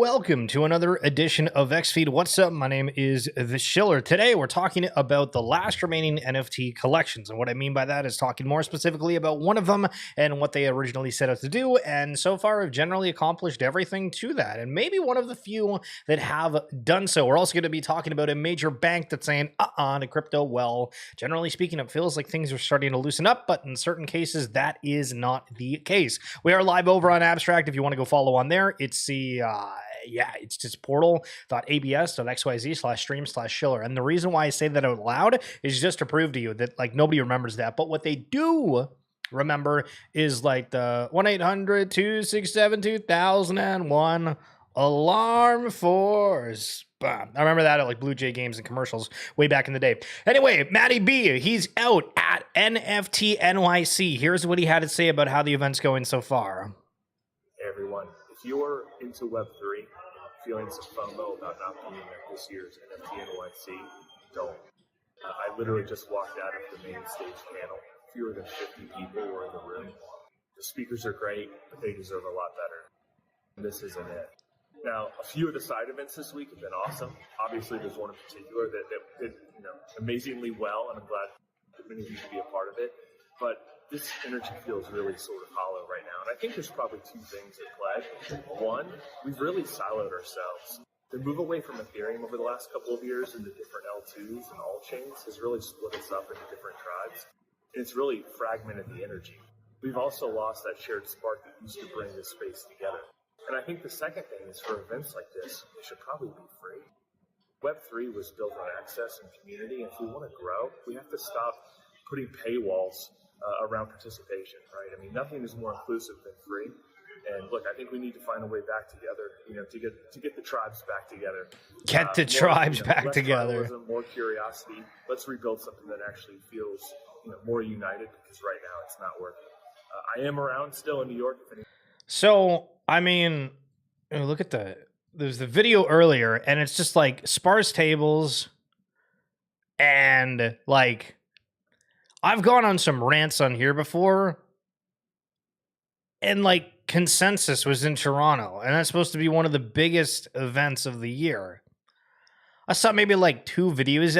welcome to another edition of XFeed. What's up? My name is The Schiller. Today, we're talking about the last remaining NFT collections. And what I mean by that is talking more specifically about one of them and what they originally set out to do. And so far, have generally accomplished everything to that. And maybe one of the few that have done so. We're also going to be talking about a major bank that's saying, to crypto. Well, generally speaking, it feels like things are starting to loosen up, but in certain cases, that is not the case. We are live over on Abstract. If you want to go follow on there, it's it's just portal.abs.xyz/stream/Schiller. And the reason why I say that out loud is just to prove to you that like nobody remembers that. But what they do remember is like the 1-800-267-2001 alarm force. I remember that at like Blue Jay games and commercials way back in the day. Anyway, Matty B, he's out at NFT NYC. Here's what he had to say about how the event's going so far. Hey everyone, if you're into Web3, feeling some FOMO about not being at this year's NFT NYC, don't. I literally just walked out of the main stage panel. Fewer than 50 people were in the room. The speakers are great, but they deserve a lot better. And this isn't it. Now, a few of the side events this week have been awesome. Obviously, there's one in particular that did amazingly well, and I'm glad that many of you could be a part of it. But this energy feels really sort of hollow right now. And I think there's probably two things at play. One, we've really siloed ourselves. The move away from Ethereum over the last couple of years into different L2s and all chains has really split us up into different tribes. And it's really fragmented the energy. We've also lost that shared spark that used to bring this space together. And I think the second thing is for events like this, they should probably be free. Web3 was built on access and community, and if we want to grow, we have to stop putting paywalls around participation, right? I mean, nothing is more inclusive than free. And look, I think we need to find a way back together, to get the tribes back together. Get the tribes back less together. Tribalism, more curiosity. Let's rebuild something that actually feels more united, because right now it's not working. I am around still in New York. So, I mean, look at there's the video earlier, and it's just like sparse tables, and like, I've gone on some rants on here before, and like, Consensus was in Toronto, and that's supposed to be one of the biggest events of the year. I saw maybe like 2 videos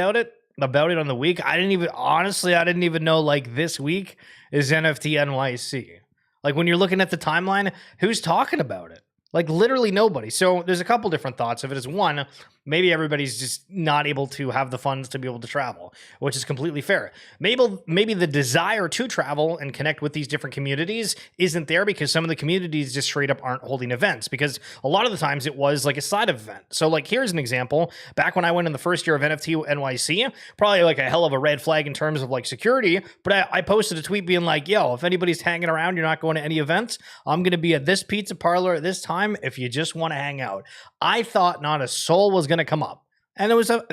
about it on the week. I didn't even know like this week is NFT NYC. Like when you're looking at the timeline, who's talking about it? Like literally nobody. So there's a couple different thoughts of it. Is one, maybe everybody's just not able to have the funds to be able to travel, which is completely fair. Maybe the desire to travel and connect with these different communities isn't there because some of the communities just straight up aren't holding events, because a lot of the times it was like a side event. So like here's an example. Back when I went in the first year of NFT NYC, probably like a hell of a red flag in terms of like security, but I posted a tweet being like, yo, if anybody's hanging around, you're not going to any events, I'm going to be at this pizza parlor at this time if you just want to hang out. I thought not a soul was going to come up. And there was a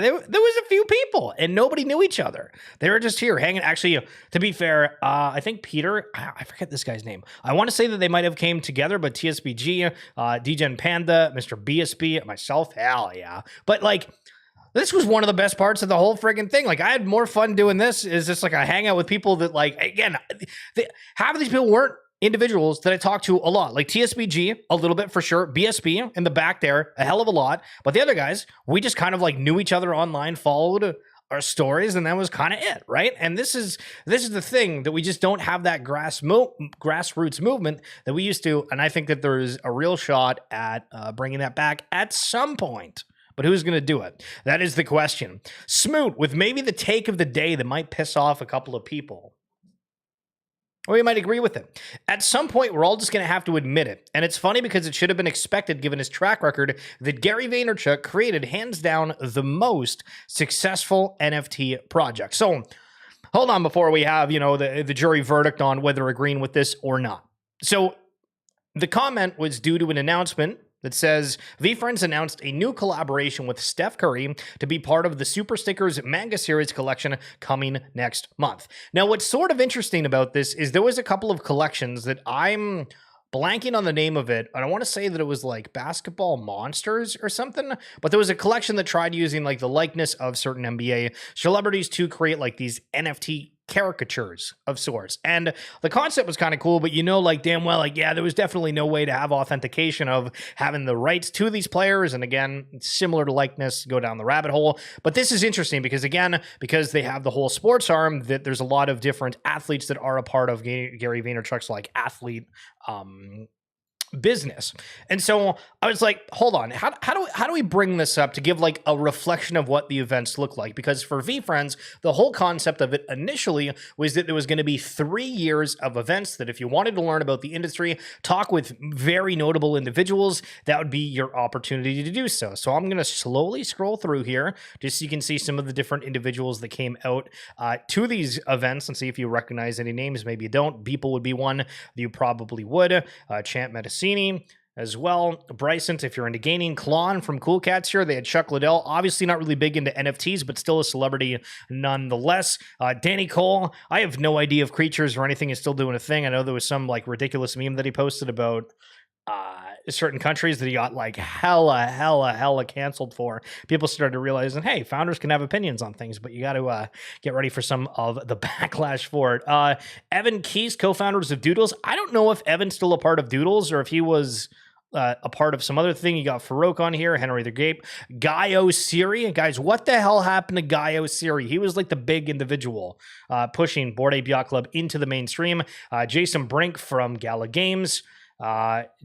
few people, and nobody knew each other. They were just here hanging. Actually, to be fair, I think Peter, I forget this guy's name. I want to say that they might have came together, but TSBG, DGen Panda, Mr. BSB, myself, hell yeah. But like, this was one of the best parts of the whole friggin' thing. Like, I had more fun doing this. Is just like a hangout with people that, like, again, half of these people weren't individuals that I talked to a lot, like TSBG, a little bit for sure, BSB in the back there, a hell of a lot. But the other guys, we just kind of like knew each other online, followed our stories, and that was kind of it, right? And this is the thing, that we just don't have that grassroots movement that we used to. And I think that there is a real shot at bringing that back at some point. But who's going to do it? That is the question. Smoot, with maybe the take of the day that might piss off a couple of people. Or you might agree with it. At some point, we're all just going to have to admit it. And it's funny because it should have been expected given his track record that Gary Vaynerchuk created hands down the most successful NFT project. So hold on before we have, the jury verdict on whether agreeing with this or not. So the comment was due to an announcement that says, VeeFriends announced a new collaboration with Steph Curry to be part of the Super Stickers manga series collection coming next month. Now, what's sort of interesting about this is there was a couple of collections that I'm blanking on the name of it. And I want to say that it was like Basketball Monsters or something, but there was a collection that tried using like the likeness of certain NBA celebrities to create like these NFT caricatures of sorts. And the concept was kind of cool, but like damn well, like, yeah, there was definitely no way to have authentication of having the rights to these players. And again, similar to likeness, go down the rabbit hole. But this is interesting because they have the whole sports arm, that there's a lot of different athletes that are a part of Gary Vaynerchuk's like athlete business. And so I was like, hold on, how do we bring this up to give like a reflection of what the events look like? Because for VeeFriends, the whole concept of it initially was that there was going to be 3 years of events that if you wanted to learn about the industry, talk with very notable individuals, that would be your opportunity to do so. So I'm going to slowly scroll through here just so you can see some of the different individuals that came out to these events and see if you recognize any names. Maybe you don't. Beeple would be one that you probably would. Champ Medicine as well. Bryson, if you're into gaming. Klon from Cool Cats here. They had Chuck Liddell, obviously not really big into NFTs, but still a celebrity nonetheless. Danny Cole, I have no idea if Creatures or anything is still doing a thing. I know there was some like ridiculous meme that he posted about certain countries that he got like hella canceled for. People started realizing, hey, founders can have opinions on things, but you got to get ready for some of the backlash for it. Evan Keys, co-founders of Doodles. I don't know if Evan's still a part of Doodles or if he was a part of some other thing. You got Farouk on here, Henry the Gape, Guy O'Siri. Guys, what the hell happened to Guy O'Siri? He was like the big individual pushing Bored Ape Yacht Club into the mainstream. Jason Brink from Gala Games.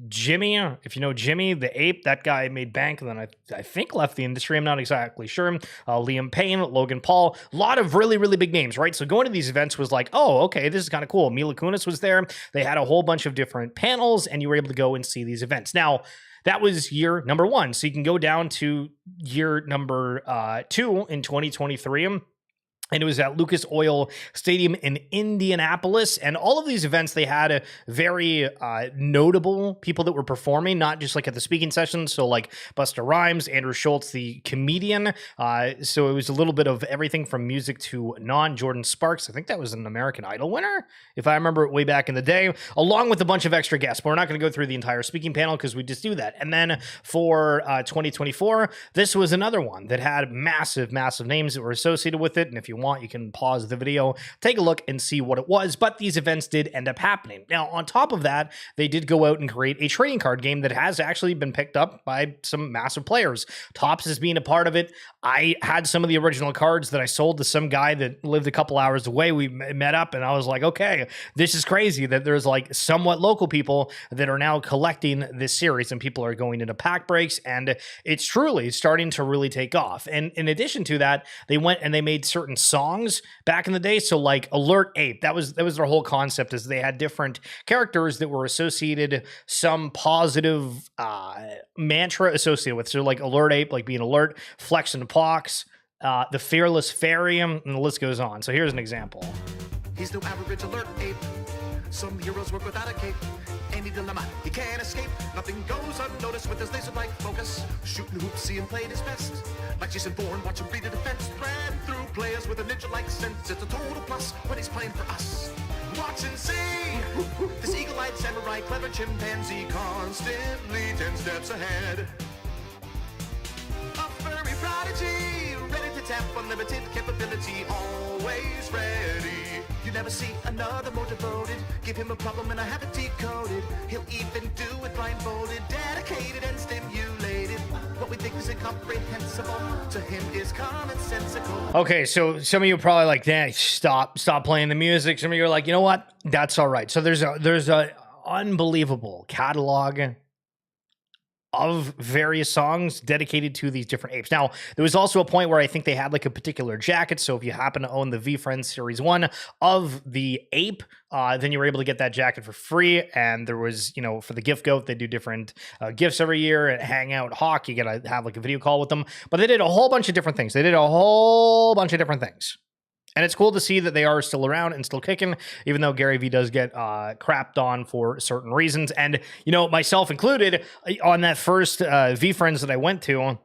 Jimmy, if you know Jimmy the Ape, that guy made bank and then I think left the industry. I'm not exactly sure. Liam Payne, Logan Paul, a lot of really big names, right? So going to these events was like, oh, okay, this is kind of cool. Mila Kunis was there. They had a whole bunch of different panels and you were able to go and see these events. Now, that was year number 1. So you can go down to year number 2 in 2023. And it was at Lucas Oil Stadium in Indianapolis. And all of these events, they had a very notable people that were performing, not just like at the speaking sessions. So like Busta Rhymes, Andrew Schultz, the comedian. So it was a little bit of everything from music to Jordan Sparks. I think that was an American Idol winner, if I remember way back in the day, along with a bunch of extra guests. But we're not going to go through the entire speaking panel because we just do that. And then for 2024, this was another one that had massive names that were associated with it. And if you want, you can pause the video, take a look and see what it was, but these events did end up happening. Now, on top of that, they did go out and create a trading card game that has actually been picked up by some massive players. Topps is being a part of it. I had some of the original cards that I sold to some guy that lived a couple hours away. We met up and I was like, okay, this is crazy that there's like somewhat local people that are now collecting this series and people are going into pack breaks and it's truly starting to really take off. And in addition to that, they went and they made certain songs back in the day. So like Alert Ape, that was their whole concept, is they had different characters that were associated, some positive mantra associated with. So like Alert Ape, like being alert, Flex and Pox, the Fearless Fairy, and the list goes on. So here's an example. He's no average alert ape. Some heroes work without a cape. Any dilemma, he can't escape. Nothing goes unnoticed with his laser-like focus. Shooting hoops, seeing played his best. Like Jason Bourne, watch him read a defense. Thread through players with a ninja-like sense. It's a total plus when he's playing for us. Watch and see. This eagle-eyed samurai, clever chimpanzee, constantly 10 steps ahead. A furry prodigy, ready to tap unlimited capability, always ready. You never see another more devoted. Give him a problem and I have it decoded. He'll even do it blindfolded, dedicated and stimulated. What we think is incomprehensible to him is commonsensical. Okay, so some of you are probably like, "Dang, stop playing the music." Some of you are like, you know what? That's all right. So there's a unbelievable catalog of various songs dedicated to these different apes. Now, there was also a point where I think they had like a particular jacket. So if you happen to own the VeeFriends Series 1 of the ape, then you were able to get that jacket for free. And there was, for the gift goat, they do different gifts every year at Hangout Hawk. You got to have like a video call with them. But they did a whole bunch of different things. And it's cool to see that they are still around and still kicking, even though Gary Vee does get crapped on for certain reasons. And, myself included, on that first VeeFriends that I went to,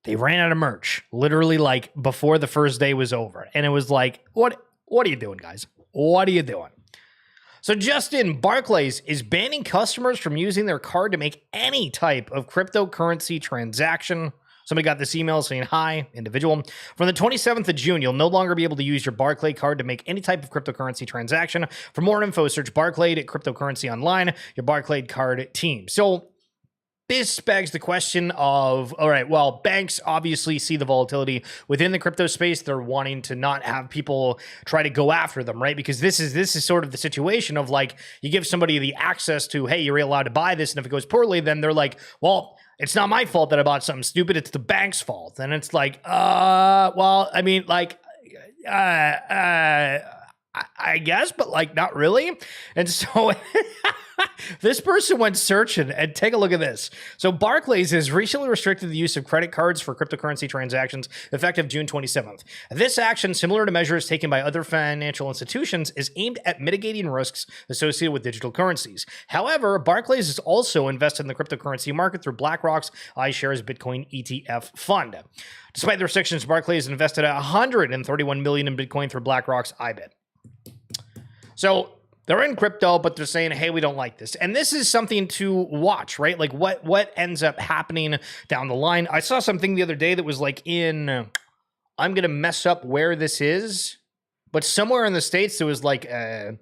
they ran out of merch, literally like before the first day was over. And it was like, what are you doing, guys? What are you doing? So Justin, Barclays is banning customers from using their card to make any type of cryptocurrency transaction. Somebody got this email saying, hi, individual. From the 27th of June, you'll no longer be able to use your Barclay card to make any type of cryptocurrency transaction. For more info, search Barclay Cryptocurrency Online, your Barclay card team. So this begs the question of, all right, well, banks obviously see the volatility within the crypto space. They're wanting to not have people try to go after them, right? Because this is sort of the situation of like, you give somebody the access to, hey, you're allowed to buy this, and if it goes poorly, then they're like, well, it's not my fault that I bought something stupid. It's the bank's fault. And it's like, well, I mean, like, I guess, but like, not really. And so this person went searching, and take a look at this. So Barclays has recently restricted the use of credit cards for cryptocurrency transactions effective June 27th. This action, similar to measures taken by other financial institutions, is aimed at mitigating risks associated with digital currencies. However, Barclays is also invested in the cryptocurrency market through BlackRock's iShares Bitcoin ETF fund. Despite the restrictions, Barclays invested $131 million in Bitcoin through BlackRock's IBIT. So they're in crypto, but they're saying, hey, we don't like this. And this is something to watch, right? Like what ends up happening down the line. I saw something the other day that was like I'm going to mess up where this is, but somewhere in the States, there was like a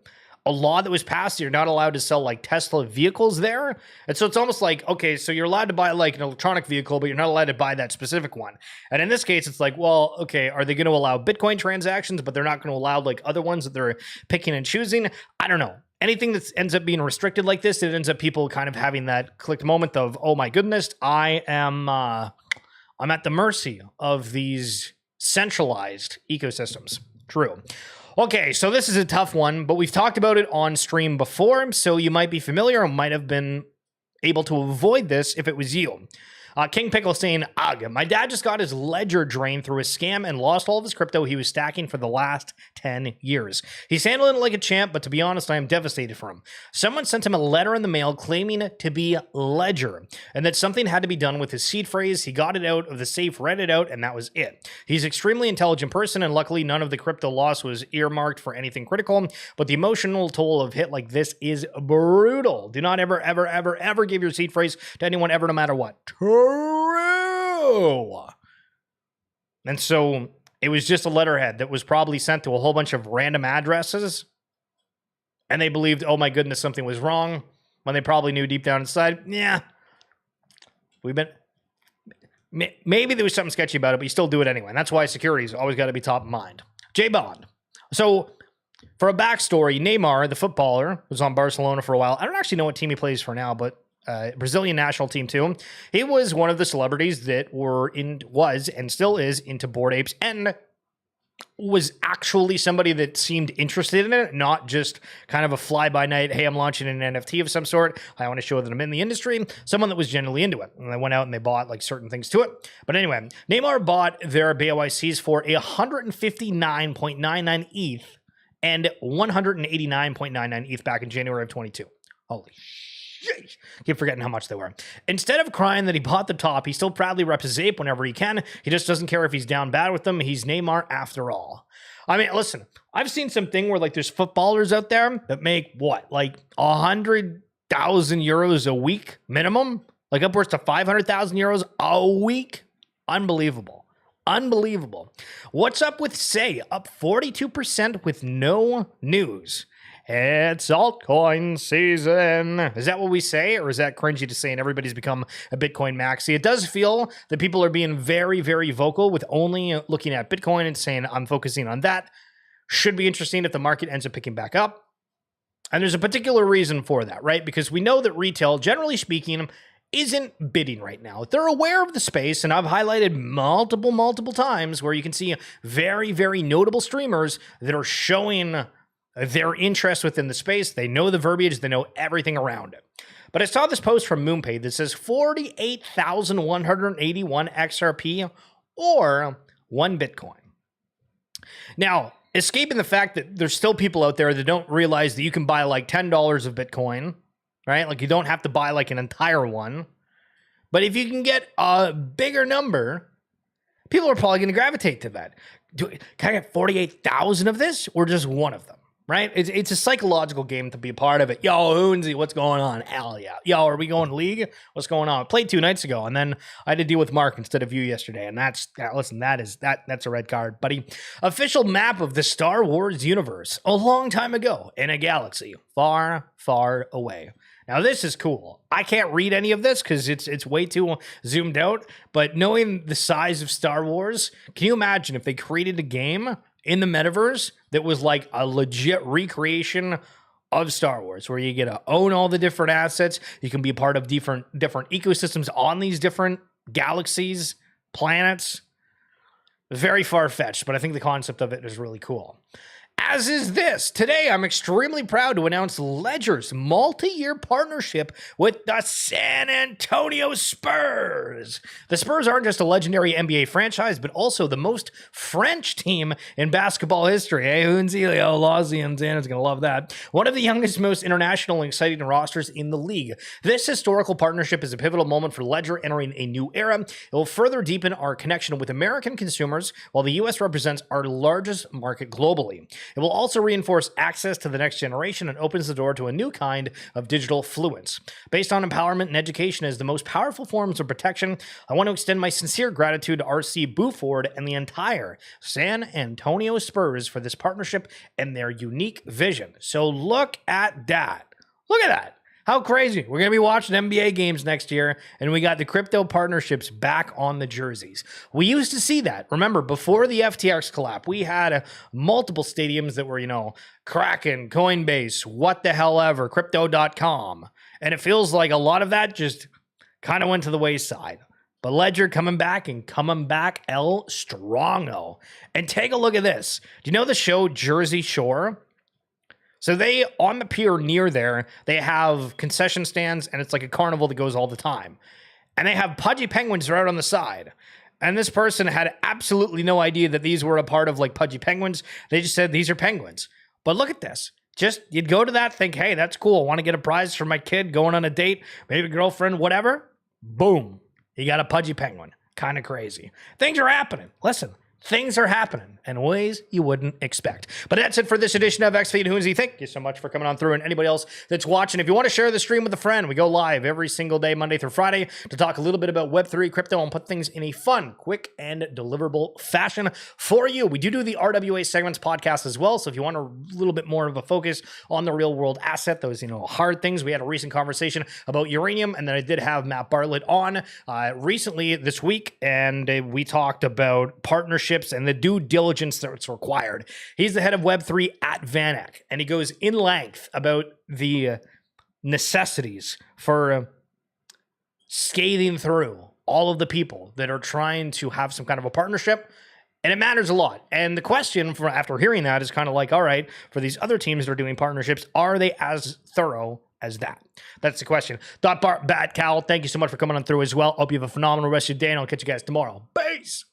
law that was passed. You're not allowed to sell like Tesla vehicles there. And so it's almost like, okay, so you're allowed to buy like an electronic vehicle, but you're not allowed to buy that specific one. And in this case, it's like, well, okay, are they going to allow Bitcoin transactions, but they're not going to allow like other ones that they're picking and choosing? I don't know. Anything that ends up being restricted like this, it ends up people kind of having that clicked moment of, oh my goodness, I'm at the mercy of these centralized ecosystems. True. Okay, so this is a tough one, but we've talked about it on stream before, so you might be familiar or might have been able to avoid this if it was you. King Pickle saying, ugh, my dad just got his ledger drained through a scam and lost all of his crypto he was stacking for the last 10 years. He's handling it like a champ, but to be honest, I am devastated for him. Someone sent him a letter in the mail claiming to be ledger and that something had to be done with his seed phrase. He got it out of the safe, read it out, and that was it. He's an extremely intelligent person, and luckily none of the crypto loss was earmarked for anything critical, but the emotional toll of hit like this is brutal. Do not ever, ever, ever, ever give your seed phrase to anyone ever, no matter what. True. And so it was just a letterhead that was probably sent to a whole bunch of random addresses, and they believed, oh my goodness, something was wrong, when they probably knew deep down inside, yeah, maybe there was something sketchy about it, but you still do it anyway. And that's why security's always got to be top of mind. J-Bond. So for a backstory, Neymar, the footballer, was on Barcelona for a while. I don't actually know what team he plays for now, but Brazilian national team too. He was one of the celebrities that was and still is into Bored Apes, and was actually somebody that seemed interested in it, not just kind of a fly-by-night, hey, I'm launching an NFT of some sort, I want to show that I'm in the industry, someone that was genuinely into it. And they went out and they bought like certain things to it. But anyway, Neymar bought their BYCs for 159.99 ETH and 189.99 ETH back in January of 22. Holy shit. Keep forgetting how much they were. Instead of crying that he bought the top, he still proudly reps his ape whenever he can. He just doesn't care if he's down bad with them. He's Neymar after all. I mean, listen, I've seen something where like there's footballers out there that make what, like 100,000 euros a week minimum, like upwards to 500,000 euros a week. Unbelievable. Unbelievable. What's up with Say? Up 42% with no news. It's altcoin season. Is that what we say, or is that cringy to say and everybody's become a Bitcoin maxi? It does feel that people are being very, very vocal with only looking at Bitcoin and saying, I'm focusing on that. Should be interesting if the market ends up picking back up. And there's a particular reason for that, right? Because we know that retail, generally speaking, isn't bidding right now. They're aware of the space, and I've highlighted multiple times where you can see very, very notable streamers that are showing their interest within the space. They know the verbiage, they know everything around it. But I saw this post from MoonPay that says 48,181 XRP or 1 Bitcoin. Now, escaping the fact that there's still people out there that don't realize that you can buy like $10 of Bitcoin, right? Like you don't have to buy like an entire one. But if you can get a bigger number, people are probably going to gravitate to that. Can I get 48,000 of this or just one of them? right? It's a psychological game to be a part of it. Yo, Hoonsy, what's going on? Hell yeah. Yo, are we going league? What's going on? I played 2 nights ago, and then I had to deal with Mark instead of you yesterday. And that's a red card, buddy. Official map of the Star Wars universe a long time ago in a galaxy far, far away. Now, this is cool. I can't read any of this because it's way too zoomed out, but knowing the size of Star Wars, can you imagine if they created a game in the metaverse that was like a legit recreation of Star Wars, where you get to own all the different assets, you can be a part of different ecosystems on these different galaxies, planets? Very far-fetched, but I think the concept of it is really cool. As is this. Today, I'm extremely proud to announce Ledger's multi-year partnership with the San Antonio Spurs. The Spurs aren't just a legendary NBA franchise, but also the most French team in basketball history. Hey, Hunzilio, Lozzie, and Xana's going to love that. One of the youngest, most international and exciting rosters in the league. This historical partnership is a pivotal moment for Ledger entering a new era. It will further deepen our connection with American consumers, while the U.S. represents our largest market globally. It will also reinforce access to the next generation and opens the door to a new kind of digital fluence. Based on empowerment and education as the most powerful forms of protection, I want to extend my sincere gratitude to R.C. Buford and the entire San Antonio Spurs for this partnership and their unique vision. So look at that. Look at that. How crazy. We're going to be watching NBA games next year, and we got the crypto partnerships back on the jerseys. We used to see that. Remember, before the FTX collapse, we had multiple stadiums that were, Kraken, Coinbase, what the hell ever, crypto.com. And it feels like a lot of that just kind of went to the wayside. But Ledger coming back El Strongo. And take a look at this. Do you know the show Jersey Shore? So they, on the pier near there, they have concession stands, and it's like a carnival that goes all the time. And they have pudgy penguins right on the side. And this person had absolutely no idea that these were a part of like pudgy penguins. They just said, these are penguins. But look at this. Just, you'd go to that, think, hey, that's cool. I want to get a prize for my kid going on a date, maybe a girlfriend, whatever. Boom. You got a pudgy penguin. Kind of crazy. Things are happening. Listen. Things are happening in ways you wouldn't expect. But that's it for this edition of XFeed Hoonsy. Thank you so much for coming on through, and anybody else that's watching. If you want to share the stream with a friend, we go live every single day, Monday through Friday, to talk a little bit about Web3, crypto, and put things in a fun, quick, and deliverable fashion for you. We do the RWA Segments podcast as well, so if you want a little bit more of a focus on the real-world asset, those hard things, we had a recent conversation about uranium, and then I did have Matt Bartlett on recently this week, and we talked about partnerships and the due diligence that's required. He's the head of Web3 at VanEck, and he goes in length about the necessities for scathing through all of the people that are trying to have some kind of a partnership, and it matters a lot. And the question for after hearing that is kind of like, all right, for these other teams that are doing partnerships, are they as thorough as that? That's the question. Bat Cowl, thank you so much for coming on through as well. Hope you have a phenomenal rest of your day, and I'll catch you guys tomorrow. Peace!